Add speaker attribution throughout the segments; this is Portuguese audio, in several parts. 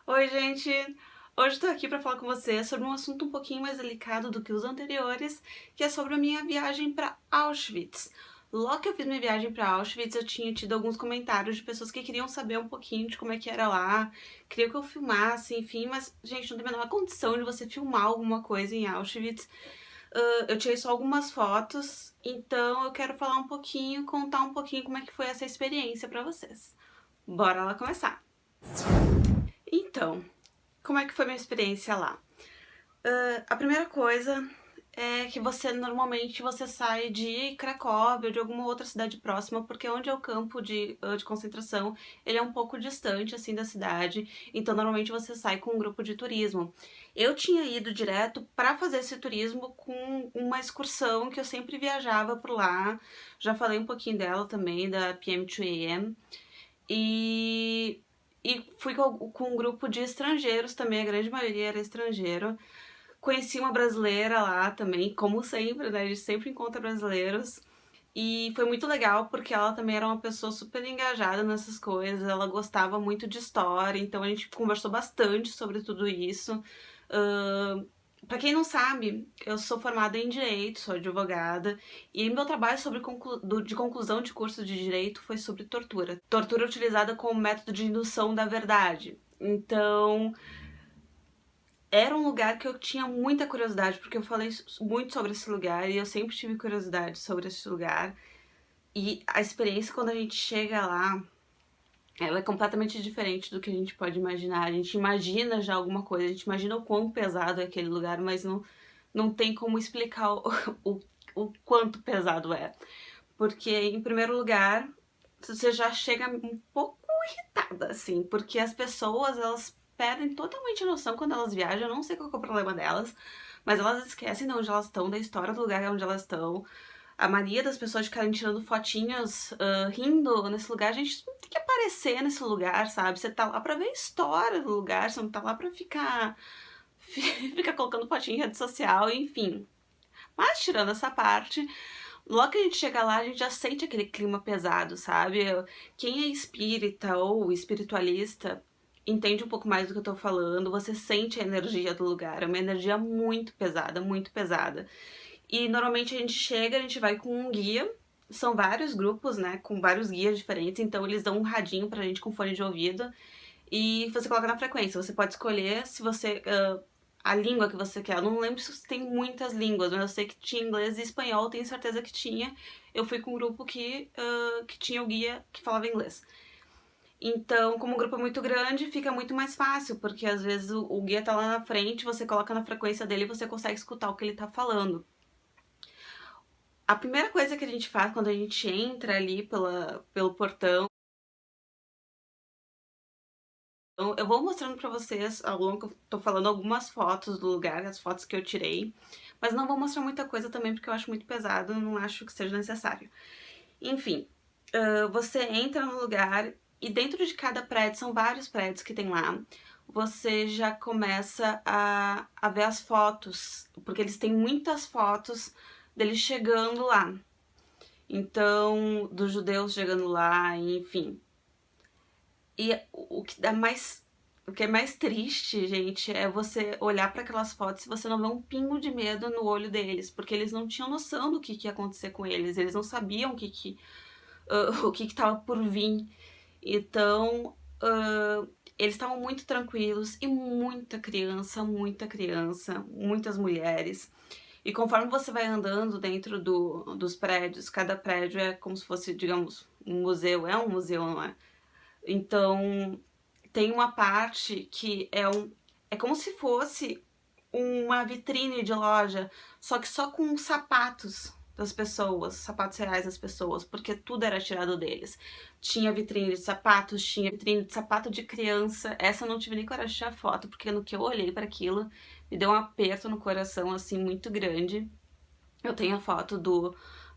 Speaker 1: Oi, gente! Hoje estou aqui para falar com você sobre um assunto um pouquinho mais delicado do que os anteriores, que é sobre a minha viagem para Auschwitz. Logo que eu fiz minha viagem para Auschwitz, eu tinha tido alguns comentários de pessoas que queriam saber um pouquinho de como é que era lá, queriam que eu filmasse, enfim, mas, gente, não tem a menor condição de você filmar alguma coisa em Auschwitz. Eu tirei só algumas fotos, então eu quero falar um pouquinho, contar um pouquinho como é que foi essa experiência para vocês. Bora lá começar! Então, como é que foi minha experiência lá? A primeira coisa é que normalmente você sai de Cracóvia ou de alguma outra cidade próxima, porque onde é o campo de concentração, ele é um pouco distante, assim, da cidade, então normalmente você sai com um grupo de turismo. Eu tinha ido direto para fazer esse turismo com uma excursão que eu sempre viajava por lá, já falei um pouquinho dela também, da PM2AM, e fui com um grupo de estrangeiros também, a grande maioria era estrangeiro. Conheci uma brasileira lá também, como sempre, né? A gente sempre encontra brasileiros. E foi muito legal porque ela também era uma pessoa super engajada nessas coisas, ela gostava muito de história, então a gente conversou bastante sobre tudo isso. Para quem não sabe, eu sou formada em Direito, sou advogada, e meu trabalho de conclusão de curso de Direito foi sobre tortura. Tortura utilizada como método de indução da verdade. Então, era um lugar que eu tinha muita curiosidade, porque eu falei muito sobre esse lugar, e eu sempre tive curiosidade sobre esse lugar. E a experiência quando a gente chega lá, ela é completamente diferente do que a gente pode imaginar. A gente imagina já alguma coisa, a gente imagina o quão pesado é aquele lugar, mas não tem como explicar o, o quanto pesado é. Porque, em primeiro lugar, você já chega um pouco irritada, assim, porque as pessoas, elas perdem totalmente a noção quando elas viajam, eu não sei qual que é o problema delas, mas elas esquecem de onde elas estão, da história do lugar onde elas estão. A mania das pessoas ficarem tirando fotinhos, rindo nesse lugar, a gente não tem que aparecer nesse lugar, sabe? Você tá lá pra ver a história do lugar, você não tá lá pra ficar colocando fotinho em rede social, enfim. Mas tirando essa parte, logo que a gente chega lá, a gente já sente aquele clima pesado, sabe? Quem é espírita ou espiritualista entende um pouco mais do que eu tô falando, você sente a energia do lugar, é uma energia muito pesada, muito pesada. E normalmente a gente chega, a gente vai com um guia, são vários grupos, né, com vários guias diferentes, então eles dão um radinho pra gente com fone de ouvido e você coloca na frequência. Você pode escolher se você a língua que você quer. Eu não lembro se tem muitas línguas, mas eu sei que tinha inglês e espanhol, tenho certeza que tinha. Eu fui com um grupo que tinha o guia que falava inglês. Então, como o grupo é muito grande, fica muito mais fácil, porque às vezes o guia tá lá na frente, você coloca na frequência dele e você consegue escutar o que ele tá falando. A primeira coisa que a gente faz quando a gente entra ali pelo portão, eu vou mostrando pra vocês ao longo que eu tô falando algumas fotos do lugar, as fotos que eu tirei, mas não vou mostrar muita coisa também porque eu acho muito pesado, não acho que seja necessário. Enfim, você entra no lugar e dentro de cada prédio, são vários prédios que tem lá, você já começa a ver as fotos, porque eles têm muitas fotos deles chegando lá. Então, dos judeus chegando lá, enfim. E o que é mais triste, gente, é você olhar para aquelas fotos e você não vê um pingo de medo no olho deles, porque eles não tinham noção do que ia acontecer com eles não sabiam o que estava por vir. Então, eles estavam muito tranquilos e muita criança, muitas mulheres. E conforme você vai andando dentro dos prédios, cada prédio é como se fosse, digamos, um museu. É um museu, não é? Então, tem uma parte que é como se fosse uma vitrine de loja, só que só com sapatos das pessoas, sapatos reais das pessoas, porque tudo era tirado deles. Tinha vitrine de sapatos, tinha vitrine de sapato de criança. Essa eu não tive nem coragem de tirar foto, porque no que eu olhei para aquilo, me deu um aperto no coração assim muito grande. Eu tenho a foto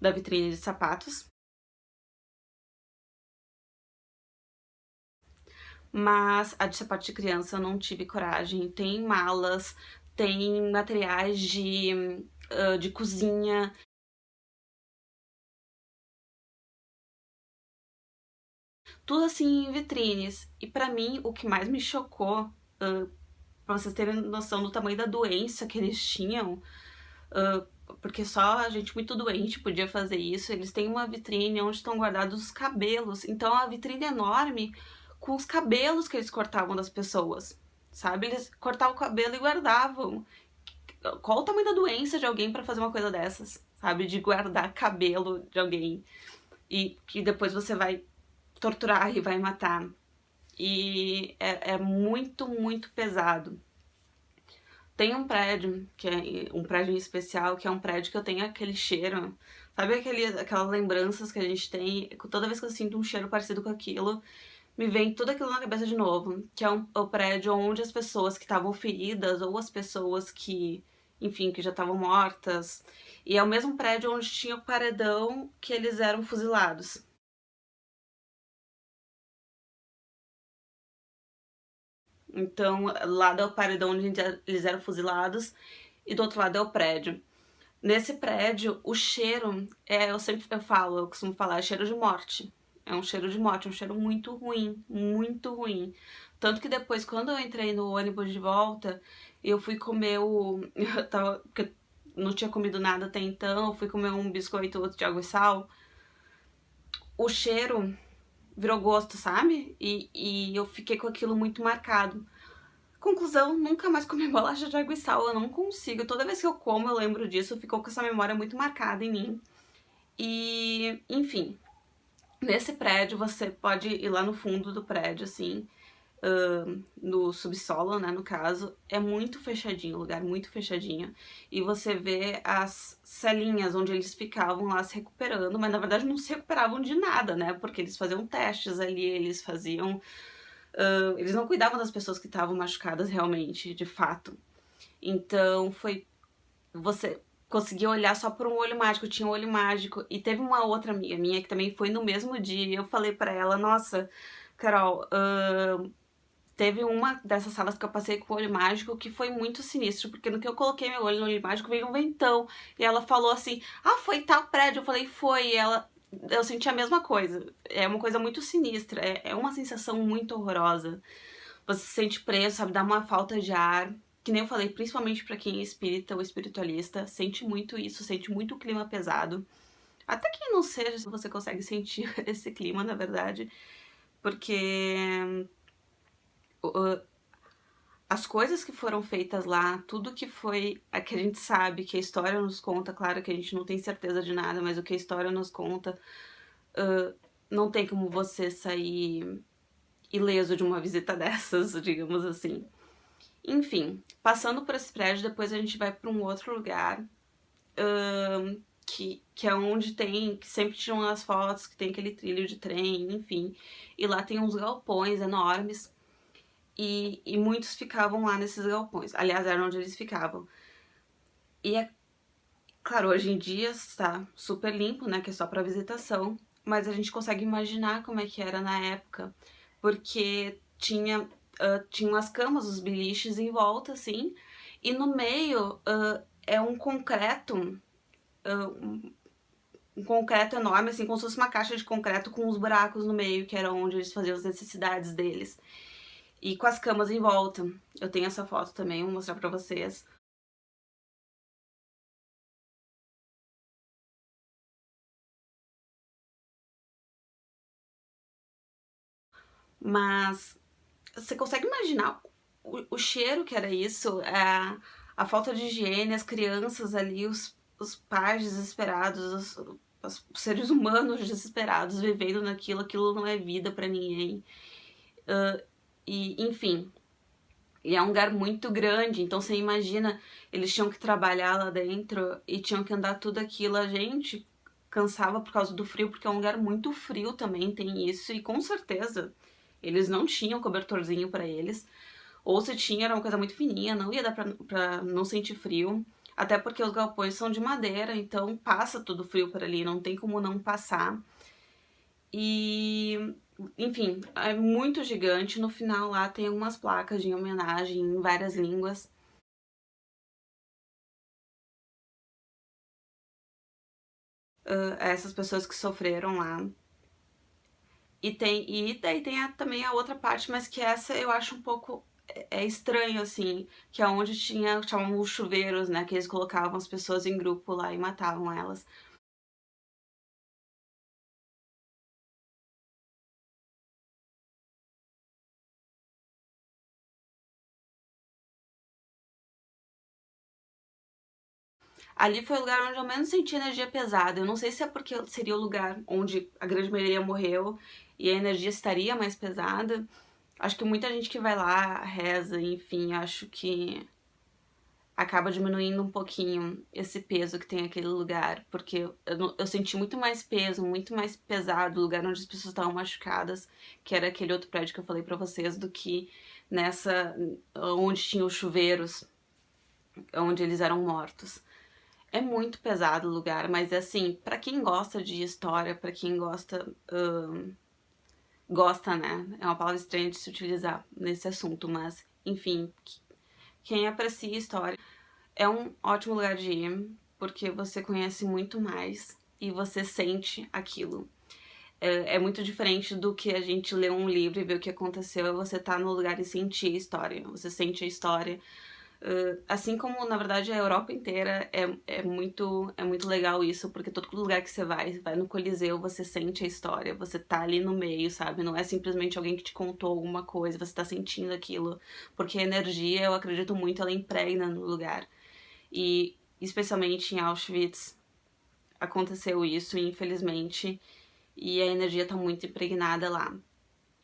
Speaker 1: da vitrine de sapatos. Mas a de sapato de criança eu não tive coragem. Tem malas, tem materiais de cozinha. Tudo assim em vitrines. E pra mim, o que mais me chocou pra vocês terem noção do tamanho da doença que eles tinham, porque só a gente muito doente podia fazer isso. Eles têm uma vitrine onde estão guardados os cabelos, então a vitrine é enorme com os cabelos que eles cortavam das pessoas, sabe? Eles cortavam o cabelo e guardavam. Qual o tamanho da doença de alguém pra fazer uma coisa dessas, sabe? De guardar cabelo de alguém e que depois você vai torturar e vai matar. E é muito, muito pesado. Tem um prédio, que é um prédio em especial, que é um prédio que eu tenho aquele cheiro. Sabe aquelas lembranças que a gente tem? Toda vez que eu sinto um cheiro parecido com aquilo, me vem tudo aquilo na cabeça de novo. Que é o prédio onde as pessoas que estavam feridas, ou as pessoas que, enfim, que já estavam mortas. E é o mesmo prédio onde tinha o paredão que eles eram fuzilados. Então, lá é o paredão onde eles eram fuzilados e do outro lado é o prédio. Nesse prédio, o cheiro, eu costumo falar, é cheiro de morte. É um cheiro de morte, é um cheiro muito ruim, muito ruim. Tanto que depois, quando eu entrei no ônibus de volta, eu fui comer porque eu não tinha comido nada até então, eu fui comer um biscoito outro de água e sal. O cheiro virou gosto, sabe? E eu fiquei com aquilo muito marcado. Conclusão, nunca mais comi bolacha de água e sal, eu não consigo. Toda vez que eu como, eu lembro disso, ficou com essa memória muito marcada em mim. E, enfim, nesse prédio você pode ir lá no fundo do prédio, assim, no subsolo, né, no caso. É muito fechadinho, o lugar muito fechadinho. E você vê as celinhas onde eles ficavam lá se recuperando, mas na verdade não se recuperavam de nada, né, porque eles faziam testes ali, eles faziam... eles não cuidavam das pessoas que estavam machucadas realmente, de fato. Então você conseguia olhar só por um olho mágico, tinha um olho mágico. E teve uma outra amiga minha que também foi no mesmo dia, e eu falei pra ela, nossa, Carol, teve uma dessas salas que eu passei com o olho mágico que foi muito sinistro, porque no que eu coloquei meu olho no olho mágico veio um ventão, e ela falou assim, ah, foi tal prédio? Eu falei, foi, e eu senti a mesma coisa. É uma coisa muito sinistra, é uma sensação muito horrorosa. Você se sente preso, sabe, dá uma falta de ar. Que nem eu falei, principalmente pra quem é espírita ou espiritualista, sente muito isso, sente muito o clima pesado. Até quem não seja, você consegue sentir esse clima, na verdade, porque as coisas que foram feitas lá, tudo que foi, que a gente sabe, que a história nos conta, claro que a gente não tem certeza de nada, mas o que a história nos conta, não tem como você sair ileso de uma visita dessas, digamos assim. Enfim, passando por esse prédio, depois a gente vai para um outro lugar, que é onde tem, que sempre tiram as fotos, que tem aquele trilho de trem, enfim. E lá tem uns galpões enormes, e muitos ficavam lá nesses galpões. Aliás, era onde eles ficavam. E claro, hoje em dia está super limpo, né, que é só para visitação, mas a gente consegue imaginar como é que era na época, porque tinham as camas, os biliches em volta, assim, e no meio é um concreto, um concreto enorme, assim, como se fosse uma caixa de concreto com uns buracos no meio, que era onde eles faziam as necessidades deles. E com as camas em volta. Eu tenho essa foto também, vou mostrar pra vocês. Mas você consegue imaginar o cheiro que era isso? A falta de higiene, as crianças ali, os pais desesperados, os seres humanos desesperados vivendo naquilo, aquilo não é vida pra ninguém. E, enfim, e é um lugar muito grande, então você imagina, eles tinham que trabalhar lá dentro e tinham que andar tudo aquilo, a gente cansava por causa do frio, porque é um lugar muito frio também, tem isso, e com certeza eles não tinham cobertorzinho pra eles, ou se tinha era uma coisa muito fininha, não ia dar pra não sentir frio, até porque os galpões são de madeira, então passa todo frio por ali, não tem como não passar. E, enfim, é muito gigante. No final lá tem algumas placas de homenagem em várias línguas. A essas pessoas que sofreram lá. E daí tem também a outra parte, mas que essa eu acho um pouco... é estranho, assim, que é onde tinha, chamavam os chuveiros, né, que eles colocavam as pessoas em grupo lá e matavam elas. Ali foi o lugar onde eu menos senti energia pesada. Eu não sei se é porque seria o lugar onde a grande maioria morreu e a energia estaria mais pesada. Acho que muita gente que vai lá reza, enfim, acho que acaba diminuindo um pouquinho esse peso que tem aquele lugar, porque eu senti muito mais peso, muito mais pesado o lugar onde as pessoas estavam machucadas, que era aquele outro prédio que eu falei pra vocês, do que nessa onde tinha os chuveiros, onde eles eram mortos. É muito pesado o lugar, mas assim, pra quem gosta de história, pra quem gosta, né? É uma palavra estranha de se utilizar nesse assunto, mas enfim, quem aprecia história é um ótimo lugar de ir, porque você conhece muito mais e você sente aquilo. É muito diferente do que a gente lê um livro e ver o que aconteceu, é você tá no lugar e sentir a história. Você sente a história. Assim como, na verdade, a Europa inteira é muito legal isso, porque todo lugar que você vai no Coliseu, você sente a história, você tá ali no meio, sabe? Não é simplesmente alguém que te contou alguma coisa, você tá sentindo aquilo. Porque a energia, eu acredito muito, ela impregna no lugar. E especialmente em Auschwitz aconteceu isso, infelizmente, e a energia tá muito impregnada lá.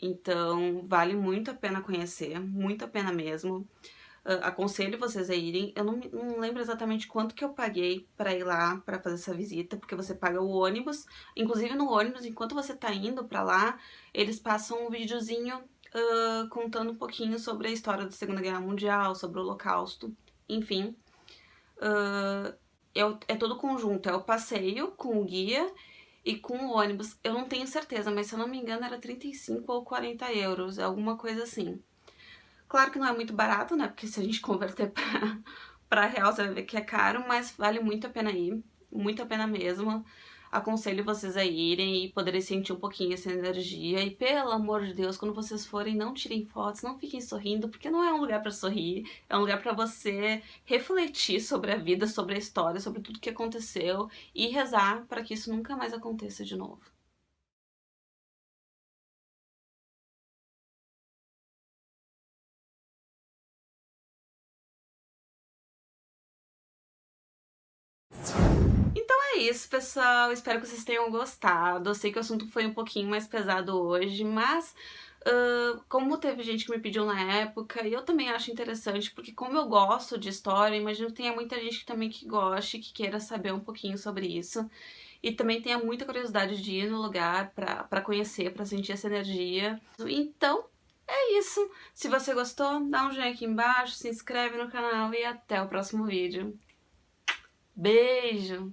Speaker 1: Então, vale muito a pena conhecer, muito a pena mesmo. Aconselho vocês a irem. Eu não lembro exatamente quanto que eu paguei pra ir lá, pra fazer essa visita, porque você paga o ônibus. Inclusive no ônibus, enquanto você tá indo pra lá, eles passam um videozinho contando um pouquinho sobre a história da Segunda Guerra Mundial, sobre o Holocausto, enfim. É todo conjunto, é o passeio com o guia e com o ônibus. Eu não tenho certeza, mas se eu não me engano era 35 ou 40 euros, alguma coisa assim. Claro que não é muito barato, né? Porque se a gente converter pra real, você vai ver que é caro, mas vale muito a pena ir. Muito a pena mesmo. Aconselho vocês a irem e poderem sentir um pouquinho essa energia. E pelo amor de Deus, quando vocês forem, não tirem fotos, não fiquem sorrindo, porque não é um lugar pra sorrir. É um lugar pra você refletir sobre a vida, sobre a história, sobre tudo que aconteceu e rezar para que isso nunca mais aconteça de novo. Então é isso, pessoal. Espero que vocês tenham gostado. Eu sei que o assunto foi um pouquinho mais pesado hoje, mas como teve gente que me pediu na época, e eu também acho interessante, porque como eu gosto de história, imagino que tenha muita gente também que goste, que queira saber um pouquinho sobre isso. E também tenha muita curiosidade de ir no lugar pra conhecer, pra sentir essa energia. Então, é isso. Se você gostou, dá um joinha aqui embaixo, se inscreve no canal e até o próximo vídeo. Beijo!